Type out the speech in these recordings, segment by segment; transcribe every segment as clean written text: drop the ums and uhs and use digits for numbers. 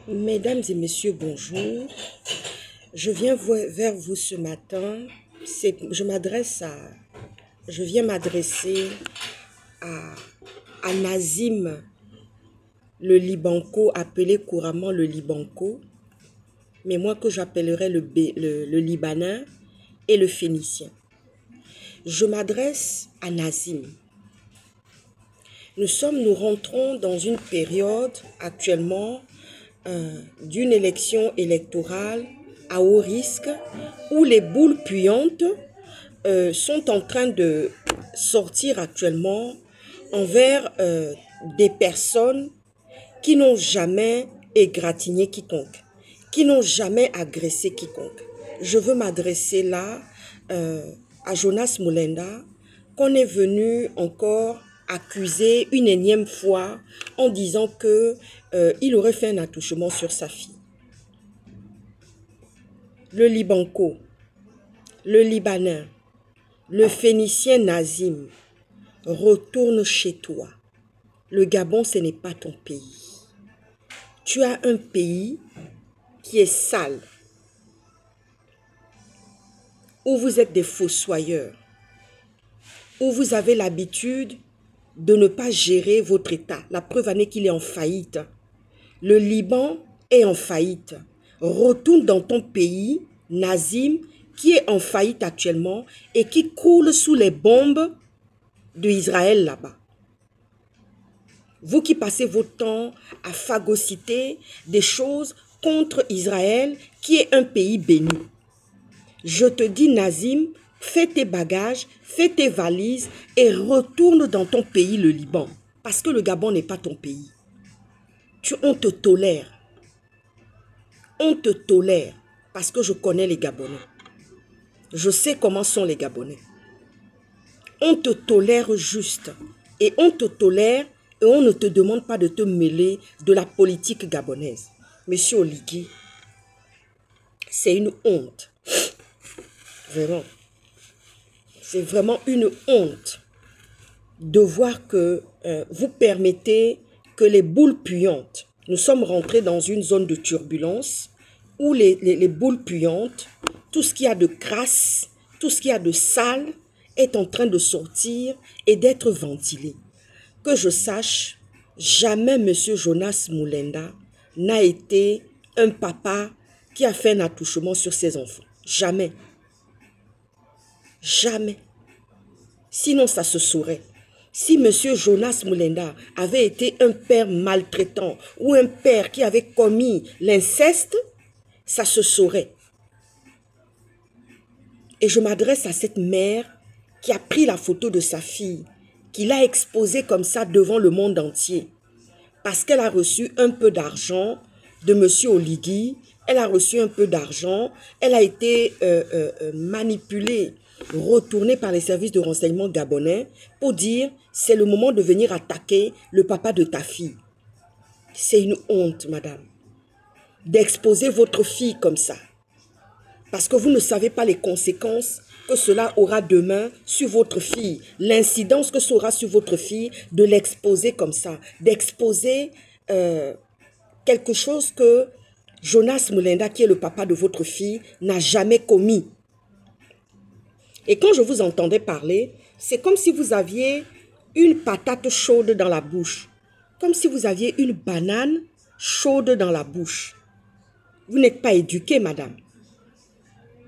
Mesdames et messieurs, bonjour. Je viens vers vous ce matin. Je viens m'adresser à Nazim, le Libanco, appelé couramment le Libanco, mais moi que j'appellerais le Libanais et le Phénicien. Je m'adresse à Nazim. Nous rentrons dans une période actuellement d'une élection électorale à haut risque où les boules puantes sont en train de sortir actuellement envers des personnes qui n'ont jamais égratigné quiconque, qui n'ont jamais agressé quiconque. Je veux m'adresser là à Jonas Mulenda, qu'on est venu encore accuser une énième fois en disant que il aurait fait un attouchement sur sa fille. Le Libanco, le Libanais, le Phénicien Nazim, retourne chez toi. Le Gabon, ce n'est pas ton pays. Tu as un pays qui est sale, où vous êtes des fossoyeurs, où vous avez l'habitude de ne pas gérer votre État. La preuve en est qu'il est en faillite. Le Liban est en faillite. Retourne dans ton pays, Nazim, qui est en faillite actuellement et qui coule sous les bombes d'Israël là-bas. Vous qui passez votre temps à phagocyter des choses contre Israël, qui est un pays béni. Je te dis, Nazim, fais tes bagages, fais tes valises et retourne dans ton pays, le Liban. Parce que le Gabon n'est pas ton pays. On te tolère. On te tolère parce que je connais les Gabonais. Je sais comment sont les Gabonais. On te tolère juste. Et on te tolère et on ne te demande pas de te mêler de la politique gabonaise. Monsieur Oligui, c'est une honte. Vraiment. C'est vraiment une honte de voir que vous permettez que les boules puantes, nous sommes rentrés dans une zone de turbulence où les boules puantes, tout ce qu'il y a de crasse, tout ce qu'il y a de sale est en train de sortir et d'être ventilé. Que je sache, jamais M. Jonas Mulenda n'a été un papa qui a fait un attouchement sur ses enfants. Jamais. Jamais. Sinon, ça se saurait. Si M. Jonas Mulenda avait été un père maltraitant ou un père qui avait commis l'inceste, ça se saurait. Et je m'adresse à cette mère qui a pris la photo de sa fille, qui l'a exposée comme ça devant le monde entier. Parce qu'elle a reçu un peu d'argent de M. Oligui, elle a reçu un peu d'argent, elle a été manipulée, retournée par les services de renseignement gabonais pour dire c'est le moment de venir attaquer le papa de ta fille. C'est une honte, madame, d'exposer votre fille comme ça. Parce que vous ne savez pas les conséquences que cela aura demain sur votre fille. L'incidence que ça aura sur votre fille de l'exposer comme ça. D'exposer quelque chose que Jonas Mulenda, qui est le papa de votre fille, n'a jamais commis. Et quand je vous entendais parler, c'est comme si vous aviez une patate chaude dans la bouche. Comme si vous aviez une banane chaude dans la bouche. Vous n'êtes pas éduquée, madame.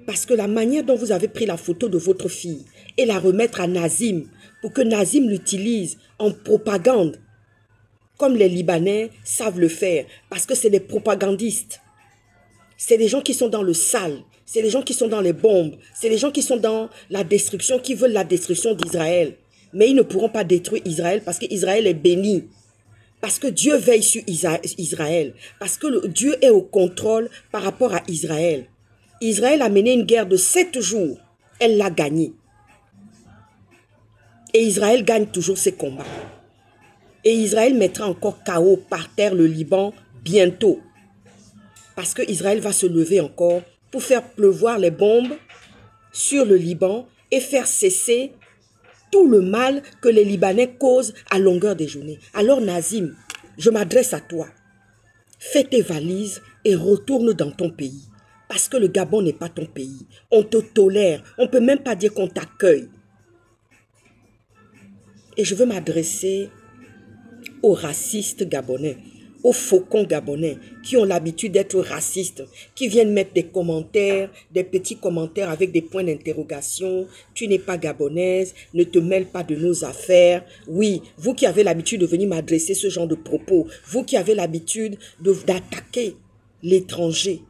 Parce que la manière dont vous avez pris la photo de votre fille et la remettre à Nazim pour que Nazim l'utilise en propagande, comme les Libanais savent le faire, parce que c'est des propagandistes. C'est des gens qui sont dans le sale, c'est des gens qui sont dans les bombes, c'est des gens qui sont dans la destruction, qui veulent la destruction d'Israël. Mais ils ne pourront pas détruire Israël parce qu'Israël est béni. Parce que Dieu veille sur Israël. Parce que Dieu est au contrôle par rapport à Israël. Israël a mené une guerre de 7 jours. Elle l'a gagnée. Et Israël gagne toujours ses combats. Et Israël mettra encore KO par terre le Liban bientôt. Parce que Israël va se lever encore pour faire pleuvoir les bombes sur le Liban et faire cesser tout le mal que les Libanais causent à longueur des journées. Alors Nazim, je m'adresse à toi. Fais tes valises et retourne dans ton pays. Parce que le Gabon n'est pas ton pays. On te tolère. On ne peut même pas dire qu'on t'accueille. Et je veux m'adresser aux racistes gabonais, aux faucons gabonais qui ont l'habitude d'être racistes, qui viennent mettre des commentaires, des petits commentaires avec des points d'interrogation. Tu n'es pas gabonaise, ne te mêle pas de nos affaires. Oui, vous qui avez l'habitude de venir m'adresser ce genre de propos, vous qui avez l'habitude d'attaquer l'étranger,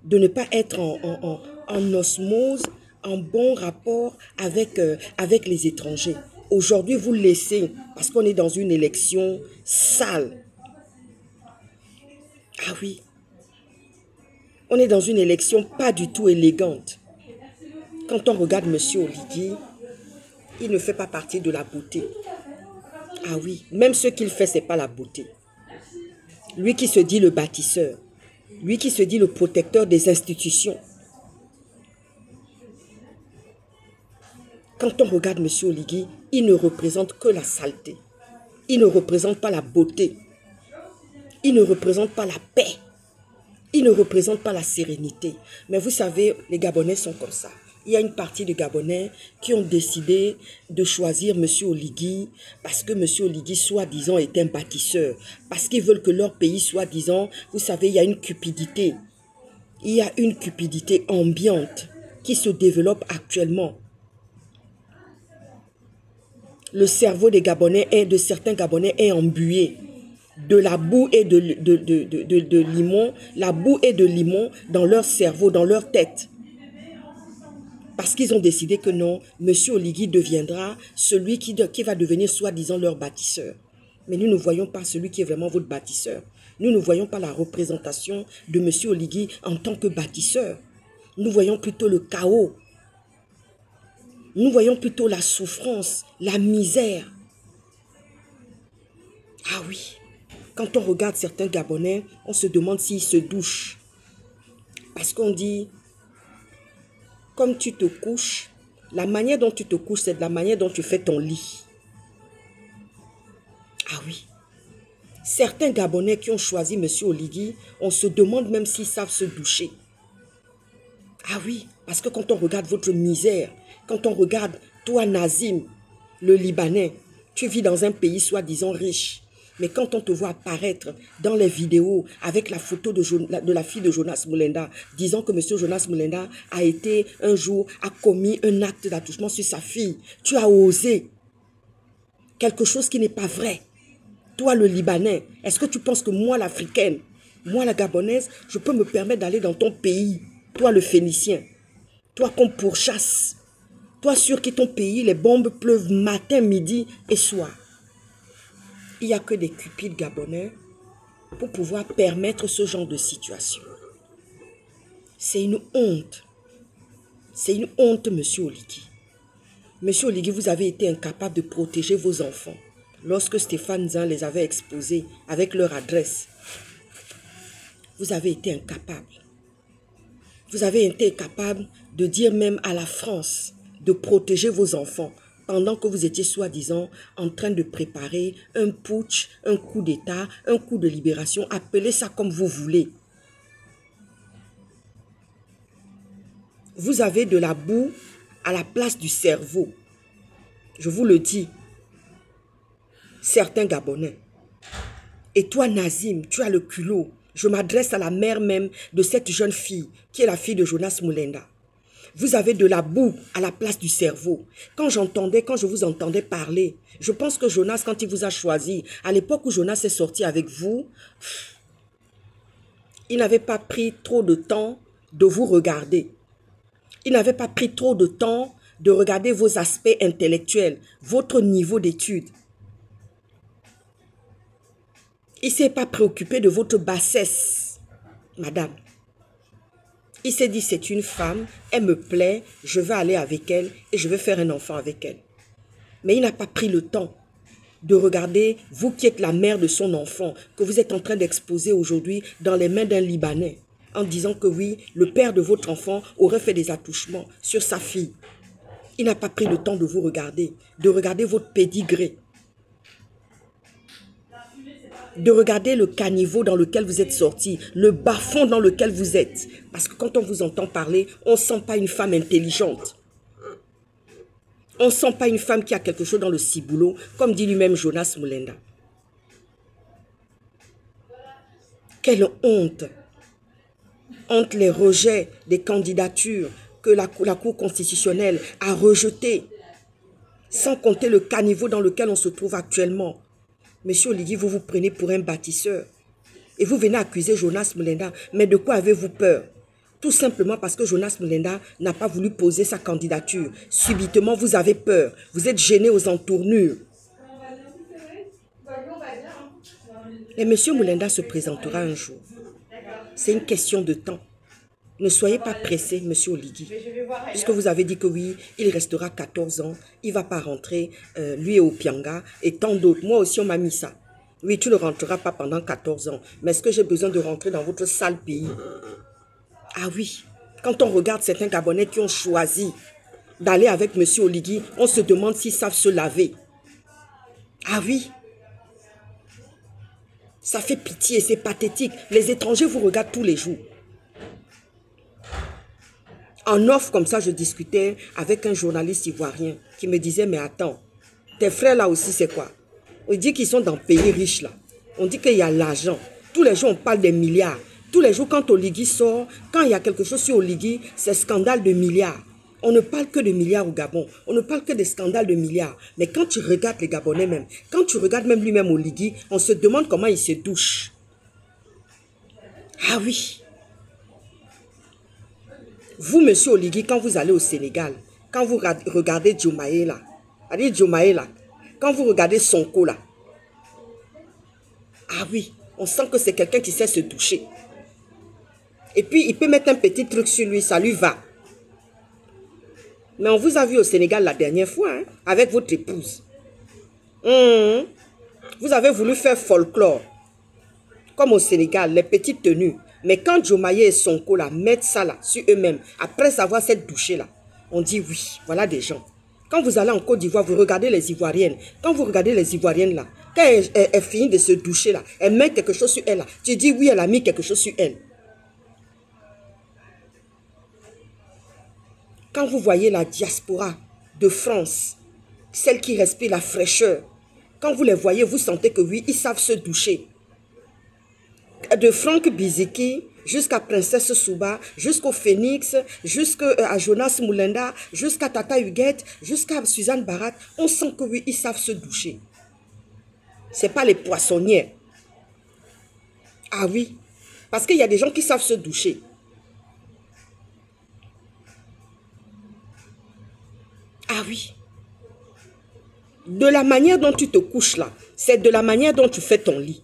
de ne pas être en osmose, en bon rapport avec les étrangers. Aujourd'hui, vous laissez, parce qu'on est dans une élection sale. Ah oui, on est dans une élection pas du tout élégante. Quand on regarde M. Oligui, il ne fait pas partie de la beauté. Ah oui, même ce qu'il fait, ce n'est pas la beauté. Lui qui se dit le bâtisseur, lui qui se dit le protecteur des institutions. Quand on regarde M. Oligui, il ne représente que la saleté. Il ne représente pas la beauté. Il ne représente pas la paix. Il ne représente pas la sérénité. Mais vous savez, les Gabonais sont comme ça. Il y a une partie de Gabonais qui ont décidé de choisir M. Oligui parce que M. Oligui, soi-disant, est un bâtisseur. Parce qu'ils veulent que leur pays, soi-disant, vous savez, il y a une cupidité. Il y a une cupidité ambiante qui se développe actuellement. Le cerveau des Gabonais de certains Gabonais est embué de la boue et de limon, la boue et de limon dans leur cerveau, dans leur tête. Parce qu'ils ont décidé que non, M. Oligui deviendra celui qui va devenir soi-disant leur bâtisseur. Mais nous ne voyons pas celui qui est vraiment votre bâtisseur. Nous ne voyons pas la représentation de M. Oligui en tant que bâtisseur. Nous voyons plutôt le chaos. Nous voyons plutôt la souffrance, la misère. Ah oui, quand on regarde certains Gabonais, on se demande s'ils se douchent. Parce qu'on dit, comme tu te couches, la manière dont tu te couches, c'est de la manière dont tu fais ton lit. Ah oui. Certains Gabonais qui ont choisi M. Oligui, on se demande même s'ils savent se doucher. Ah oui, parce que quand on regarde votre misère, quand on regarde toi Nazim, le Libanais, tu vis dans un pays soi-disant riche. Mais quand on te voit apparaître dans les vidéos avec la photo de la fille de Jonas Moulenda, disant que M. Jonas Moulenda a commis un acte d'attouchement sur sa fille, tu as osé quelque chose qui n'est pas vrai. Toi le Libanais, est-ce que tu penses que moi l'Africaine, moi la Gabonaise, je peux me permettre d'aller dans ton pays, toi le Phénicien, toi qu'on pourchasse, toi sur qui ton pays les bombes pleuvent matin, midi et soir. Il n'y a que des cupides gabonais pour pouvoir permettre ce genre de situation. C'est une honte. C'est une honte, M. Oligui. M. Oligui, vous avez été incapable de protéger vos enfants. Lorsque Stéphane Zan les avait exposés avec leur adresse, vous avez été incapable. Vous avez été incapable de dire même à la France de protéger vos enfants pendant que vous étiez soi-disant en train de préparer un putsch, un coup d'État, un coup de libération. Appelez ça comme vous voulez. Vous avez de la boue à la place du cerveau. Je vous le dis. Certains Gabonais. Et toi, Nazim, tu as le culot. Je m'adresse à la mère même de cette jeune fille, qui est la fille de Jonas Moulenda. Vous avez de la boue à la place du cerveau. Quand je vous entendais parler, je pense que Jonas, quand il vous a choisi, à l'époque où Jonas est sorti avec vous, il n'avait pas pris trop de temps de vous regarder. Il n'avait pas pris trop de temps de regarder vos aspects intellectuels, votre niveau d'études. Il ne s'est pas préoccupé de votre bassesse, madame. Il s'est dit, c'est une femme, elle me plaît, je vais aller avec elle et je vais faire un enfant avec elle. Mais il n'a pas pris le temps de regarder, vous qui êtes la mère de son enfant, que vous êtes en train d'exposer aujourd'hui dans les mains d'un Libanais, en disant que oui, le père de votre enfant aurait fait des attouchements sur sa fille. Il n'a pas pris le temps de vous regarder, de regarder votre pédigré. de regarder le caniveau dans lequel vous êtes sorti, le bas-fond dans lequel vous êtes. Parce que quand on vous entend parler, on ne sent pas une femme intelligente. On ne sent pas une femme qui a quelque chose dans le ciboulot, comme dit lui-même Jonas Mulenda. Quelle honte! Honte les rejets des candidatures que la Cour constitutionnelle a rejetées, sans compter le caniveau dans lequel on se trouve actuellement. Monsieur Oligui, vous vous prenez pour un bâtisseur. Et vous venez accuser Jonas Mulenda. Mais de quoi avez-vous peur? Tout simplement parce que Jonas Mulenda n'a pas voulu poser sa candidature. Subitement, vous avez peur. Vous êtes gêné aux entournures. Et monsieur Mulenda se présentera un jour. C'est une question de temps. Ne soyez pas pressé, monsieur Oligui. Puisque vous avez dit que oui, il restera 14 ans, il ne va pas rentrer, lui et Opianga, et tant d'autres. Moi aussi, on m'a mis ça. Oui, tu ne rentreras pas pendant 14 ans. Mais est-ce que j'ai besoin de rentrer dans votre sale pays? Ah oui, quand on regarde certains Gabonais qui ont choisi d'aller avec monsieur Oligui, on se demande s'ils savent se laver. Ah oui. Ça fait pitié, c'est pathétique. Les étrangers vous regardent tous les jours. En off, comme ça, je discutais avec un journaliste ivoirien qui me disait, mais attends, tes frères là aussi, c'est quoi? On dit qu'ils sont dans le pays riche là. On dit qu'il y a l'argent. Tous les jours, on parle des milliards. Tous les jours, quand Oligui sort, quand il y a quelque chose sur Oligui, c'est scandale de milliards. On ne parle que de milliards au Gabon. On ne parle que des scandales de milliards. Mais quand tu regardes les Gabonais même, quand tu regardes même lui-même Oligui, on se demande comment il se douche. Ah oui. Vous, monsieur Oligui, quand vous allez au Sénégal, quand vous regardez Diomaye là, quand vous regardez Sonko là, ah oui, on sent que c'est quelqu'un qui sait se doucher. Et puis, il peut mettre un petit truc sur lui, ça lui va. Mais on vous a vu au Sénégal la dernière fois, hein, avec votre épouse. Vous avez voulu faire folklore, comme au Sénégal, les petites tenues. Mais quand Diomaye et Sonko là, mettent ça là, sur eux-mêmes, après avoir cette douchée là, on dit oui, voilà des gens. Quand vous allez en Côte d'Ivoire, vous regardez les Ivoiriennes. Quand vous regardez les Ivoiriennes là, quand elle finit de se doucher là, elle met quelque chose sur elle là. Tu dis oui, elle a mis quelque chose sur elle. Quand vous voyez la diaspora de France, celle qui respire la fraîcheur, quand vous les voyez, vous sentez que oui, ils savent se doucher. De Franck Biziki jusqu'à Princesse Souba, jusqu'au Phoenix, jusqu'à Jonas Mulenda, jusqu'à Tata Huguette, jusqu'à Suzanne Barat, on sent que oui, ils savent se doucher. Ce n'est pas les poissonnières. Ah oui, parce qu'il y a des gens qui savent se doucher. Ah oui. De la manière dont tu te couches là, c'est de la manière dont tu fais ton lit.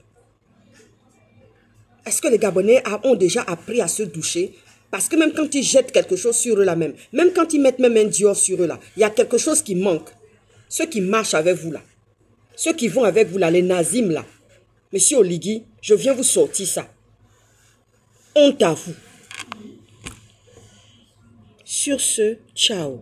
Est-ce que les Gabonais ont déjà appris à se doucher? Parce que même quand ils jettent quelque chose sur eux là même quand ils mettent même un Dior sur eux là, il y a quelque chose qui manque. Ceux qui marchent avec vous là, ceux qui vont avec vous là, les Nazim là. Monsieur Oligui, je viens vous sortir ça. Honte à vous. Sur ce, ciao.